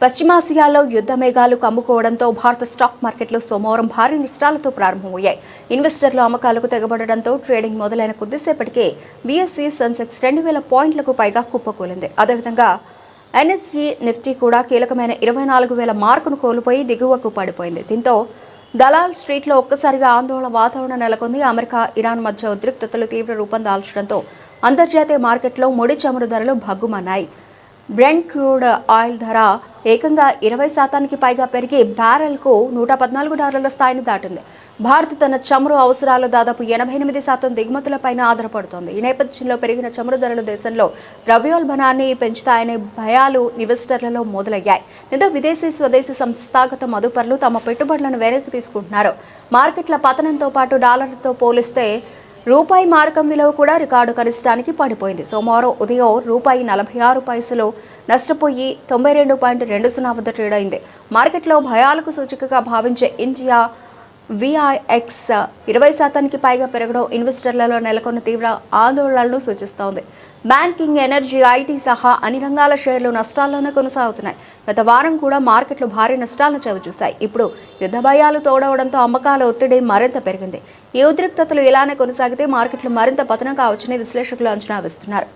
పశ్చిమాసియాలో యుద్ధ మేఘాలు కమ్ముకోవడంతో భారత స్టాక్ మార్కెట్లు సోమవారం భారీ నష్టాలతో ప్రారంభమయ్యాయి. ఇన్వెస్టర్లు అమ్మకాలకు తెగబడడంతో ట్రేడింగ్ మొదలైన కొద్దిసేపటికే బీఎస్ఈ సెన్సెక్స్ 2000 పాయింట్లకు పైగా కుప్పకూలింది. అదేవిధంగా ఎన్ఎస్జీ నిఫ్టీ కూడా కీలకమైన 24,000 మార్కును కోల్పోయి దిగువకు పడిపోయింది. దీంతో దలాల్ స్ట్రీట్లో ఒక్కసారిగా ఆందోళన వాతావరణం నెలకొంది. అమెరికా, ఇరాన్ మధ్య ఉద్రిక్తతలు తీవ్ర రూపం దాల్చడంతో అంతర్జాతీయ మార్కెట్లో ముడి చమురు ధరలు భగ్గుమన్నాయి. బ్రెంట్ క్రూడ్ ఆయిల్ ధర ఏకంగా 20% పైగా పెరిగి బ్యారెల్కు $114 స్థాయిని దాటింది. భారత్ తన చమురు అవసరాలు దాదాపు 88% దిగుమతులపైన ఆధారపడుతోంది. ఈ నేపథ్యంలో పెరిగిన చమురు ధరలు దేశంలో ద్రవ్యోల్బణాన్ని పెంచుతాయనే భయాలు ఇన్వెస్టర్లలో మొదలయ్యాయి. దీంతో విదేశీ, స్వదేశీ సంస్థాగత మదుపరులు తమ పెట్టుబడులను వెనక్కి తీసుకుంటున్నారు. మార్కెట్ల పతనంతో పాటు డాలర్తో పోలిస్తే రూపాయి మారకం విలువ కూడా రికార్డు కనిష్టానికి పడిపోయింది. సోమవారం ఉదయం రూపాయి 46 పైసలు నష్టపోయి 92.20 వద్ద ట్రేడ్ అయింది. మార్కెట్లో భయాలకు సూచికగా భావించే ఇండియా విఐఎక్స్ 20% పైగా పెరగడం ఇన్వెస్టర్లలో నెలకొన్న తీవ్ర ఆందోళనలను సూచిస్తోంది. బ్యాంకింగ్, ఎనర్జీ, ఐటీ సహా అన్ని రంగాల షేర్లు నష్టాల్లోనే కొనసాగుతున్నాయి. గత వారం కూడా మార్కెట్లు భారీ నష్టాలను చవిచూశాయి. ఇప్పుడు యుద్ధ భయాలు తోడవడంతో అమ్మకాల ఒత్తిడి మరింత పెరిగింది. ఈ ఉద్రిక్తతలు ఇలానే కొనసాగితే మార్కెట్లు మరింత పతనం కావచ్చని విశ్లేషకులు అంచనా వేస్తున్నారు.